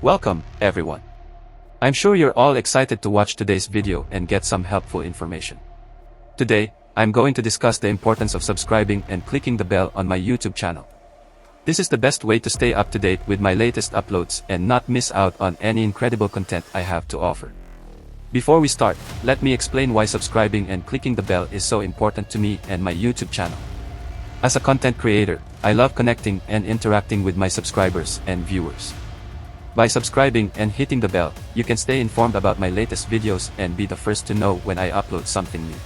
Welcome, everyone. I'm sure you're all excited to watch today's video and get some helpful information. Today, I'm going to discuss the importance of subscribing and clicking the bell on my YouTube channel. This is the best way to stay up to date with my latest uploads and not miss out on any incredible content I have to offer. Before we start, let me explain why subscribing and clicking the bell is so important to me and my YouTube channel. As a content creator, I love connecting and interacting with my subscribers and viewers. By subscribing and hitting the bell, you can stay informed about my latest videos and be the first to know when I upload something new.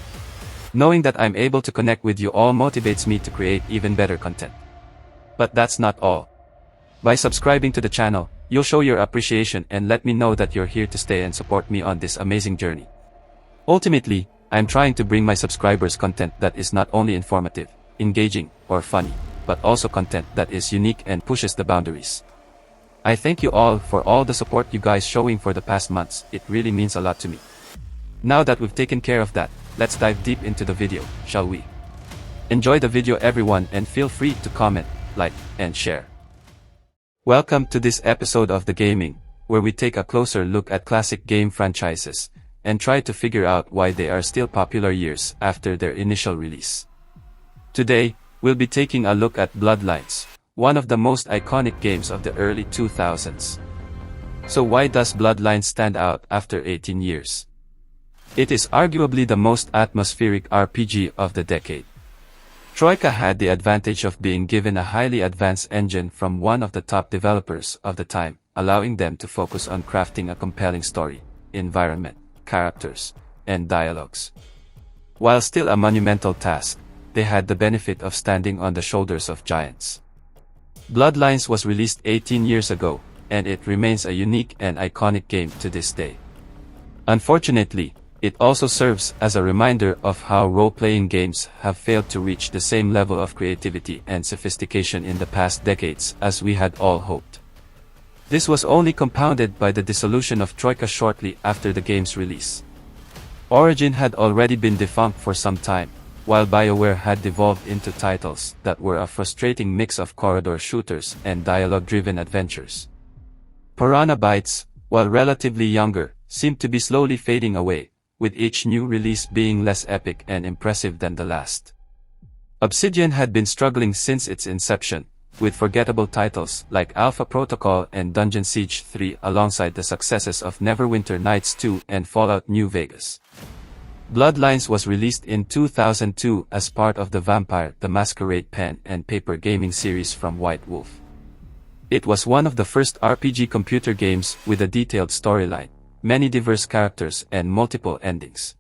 Knowing that I'm able to connect with you all motivates me to create even better content. But that's not all. By subscribing to the channel, you'll show your appreciation and let me know that you're here to stay and support me on this amazing journey. Ultimately, I'm trying to bring my subscribers content that is not only informative, engaging, or funny, but also content that is unique and pushes the boundaries. I thank you all for all the support you guys showing for the past months. It really means a lot to me. Now that we've taken care of that, let's dive deep into the video, shall we? Enjoy the video everyone and feel free to comment, like, and share. Welcome to this episode of The Gaming, where we take a closer look at classic game franchises, and try to figure out why they are still popular years after their initial release. Today, we'll be taking a look at Bloodlines, one of the most iconic games of the early 2000s. So why does Bloodlines stand out after 18 years? It is arguably the most atmospheric RPG of the decade. Troika had the advantage of being given a highly advanced engine from one of the top developers of the time, allowing them to focus on crafting a compelling story, environment, characters, and dialogues. While still a monumental task, they had the benefit of standing on the shoulders of giants. Bloodlines was released 18 years ago, and it remains a unique and iconic game to this day. Unfortunately, it also serves as a reminder of how role-playing games have failed to reach the same level of creativity and sophistication in the past decades as we had all hoped. This was only compounded by the dissolution of Troika shortly after the game's release. Origin had already been defunct for some time, while BioWare had devolved into titles that were a frustrating mix of corridor shooters and dialogue-driven adventures. Piranha Bytes, while relatively younger, seemed to be slowly fading away, with each new release being less epic and impressive than the last. Obsidian had been struggling since its inception, with forgettable titles like Alpha Protocol and Dungeon Siege 3 alongside the successes of Neverwinter Nights 2 and Fallout New Vegas. Bloodlines was released in 2002 as part of the Vampire the Masquerade pen and paper gaming series from White Wolf. It was one of the first RPG computer games with a detailed storyline, many diverse characters and multiple endings.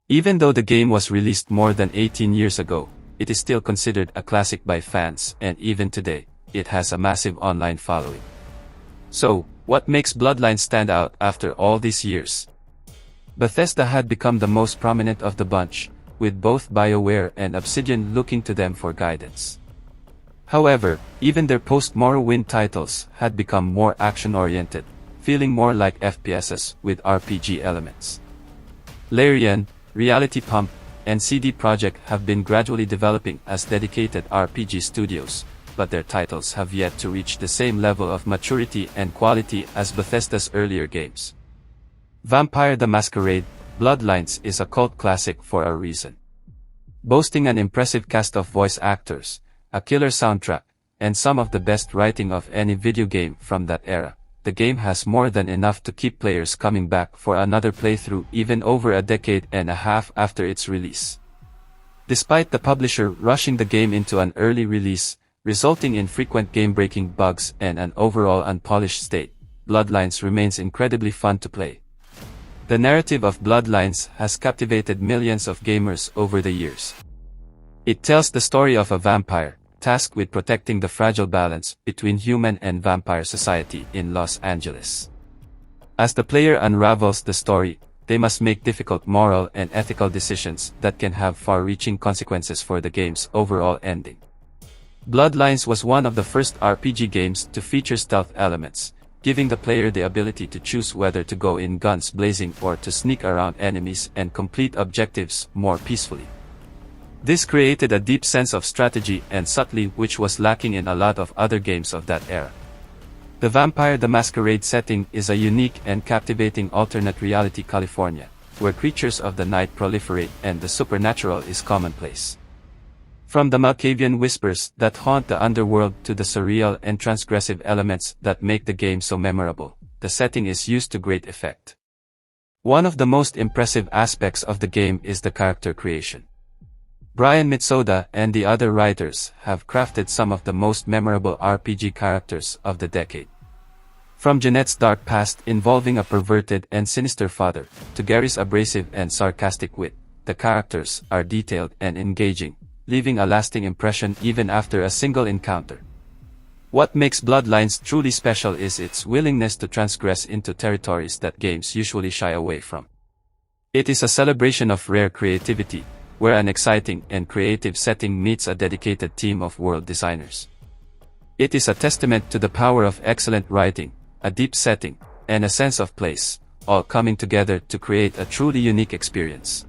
Even though the game was released more than 18 years ago, it is still considered a classic by fans, and even today, it has a massive online following. So, what makes Bloodlines stand out after all these years? Bethesda had become the most prominent of the bunch, with both BioWare and Obsidian looking to them for guidance. However, even their post-Morrowind titles had become more action-oriented, feeling more like FPSs with RPG elements. Larian, Reality Pump, and CD Projekt have been gradually developing as dedicated RPG studios, but their titles have yet to reach the same level of maturity and quality as Bethesda's earlier games. Vampire the Masquerade Bloodlines is a cult classic for a reason. Boasting an impressive cast of voice actors, a killer soundtrack, and some of the best writing of any video game from that era, the game has more than enough to keep players coming back for another playthrough even over a decade and a half after its release. Despite the publisher rushing the game into an early release, resulting in frequent game-breaking bugs and an overall unpolished state, Bloodlines remains incredibly fun to play. The narrative of Bloodlines has captivated millions of gamers over the years. It tells the story of a vampire, tasked with protecting the fragile balance between human and vampire society in Los Angeles. As the player unravels the story, they must make difficult moral and ethical decisions that can have far-reaching consequences for the game's overall ending. Bloodlines was one of the first RPG games to feature stealth elements, giving the player the ability to choose whether to go in guns blazing or to sneak around enemies and complete objectives more peacefully. This created a deep sense of strategy and subtlety which was lacking in a lot of other games of that era. The Vampire the Masquerade setting is a unique and captivating alternate reality California, where creatures of the night proliferate and the supernatural is commonplace. From the Malkavian whispers that haunt the underworld to the surreal and transgressive elements that make the game so memorable, the setting is used to great effect. One of the most impressive aspects of the game is the character creation. Brian Mitsoda and the other writers have crafted some of the most memorable RPG characters of the decade. From Jeanette's dark past involving a perverted and sinister father, to Gary's abrasive and sarcastic wit, the characters are detailed and engaging, leaving a lasting impression even after a single encounter. What makes Bloodlines truly special is its willingness to transgress into territories that games usually shy away from. It is a celebration of rare creativity, where an exciting and creative setting meets a dedicated team of world designers. It is a testament to the power of excellent writing, a deep setting, and a sense of place, all coming together to create a truly unique experience.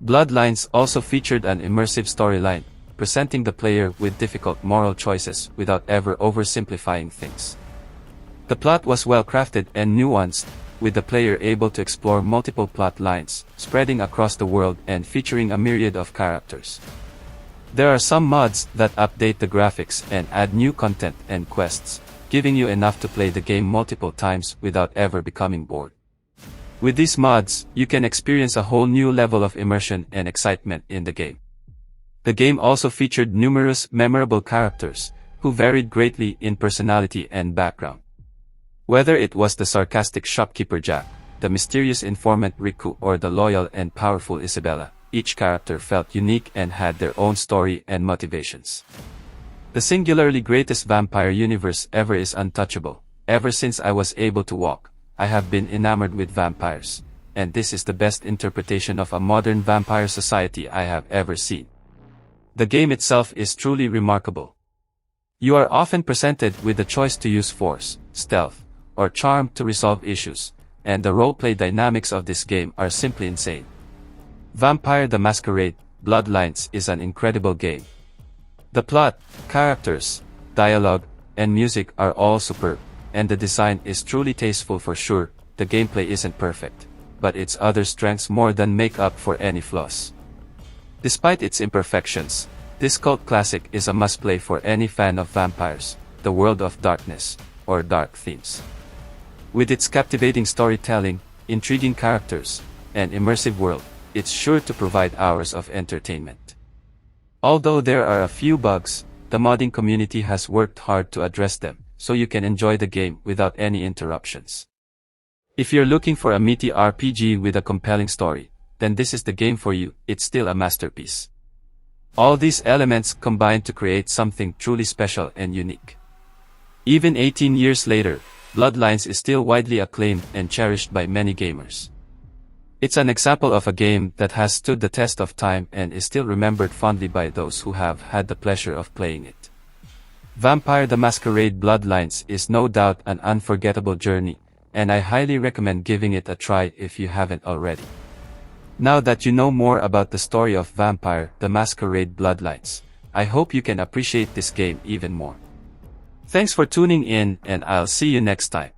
Bloodlines also featured an immersive storyline, presenting the player with difficult moral choices without ever oversimplifying things. The plot was well crafted and nuanced, with the player able to explore multiple plot lines, spreading across the world and featuring a myriad of characters. There are some mods that update the graphics and add new content and quests, giving you enough to play the game multiple times without ever becoming bored. With these mods, you can experience a whole new level of immersion and excitement in the game. The game also featured numerous memorable characters, who varied greatly in personality and background. Whether it was the sarcastic shopkeeper Jack, the mysterious informant Riku, or the loyal and powerful Isabella, each character felt unique and had their own story and motivations. The singularly greatest vampire universe ever is untouchable. Ever since I was able to walk, I have been enamored with vampires, and this is the best interpretation of a modern vampire society I have ever seen. The game itself is truly remarkable. You are often presented with the choice to use force, stealth, or charm to resolve issues, and the roleplay dynamics of this game are simply insane. Vampire the Masquerade Bloodlines is an incredible game. The plot, characters, dialogue, and music are all superb, and the design is truly tasteful for sure. The gameplay isn't perfect, but its other strengths more than make up for any flaws. Despite its imperfections, this cult classic is a must-play for any fan of vampires, the world of darkness, or dark themes. With its captivating storytelling, intriguing characters, and immersive world, it's sure to provide hours of entertainment. Although there are a few bugs, the modding community has worked hard to address them, so you can enjoy the game without any interruptions. If you're looking for a meaty RPG with a compelling story, then this is the game for you. It's still a masterpiece. All these elements combine to create something truly special and unique. Even 18 years later, Bloodlines is still widely acclaimed and cherished by many gamers. It's an example of a game that has stood the test of time and is still remembered fondly by those who have had the pleasure of playing it. Vampire the Masquerade Bloodlines is no doubt an unforgettable journey, and I highly recommend giving it a try if you haven't already. Now that you know more about the story of Vampire the Masquerade Bloodlines, I hope you can appreciate this game even more. Thanks for tuning in, and I'll see you next time.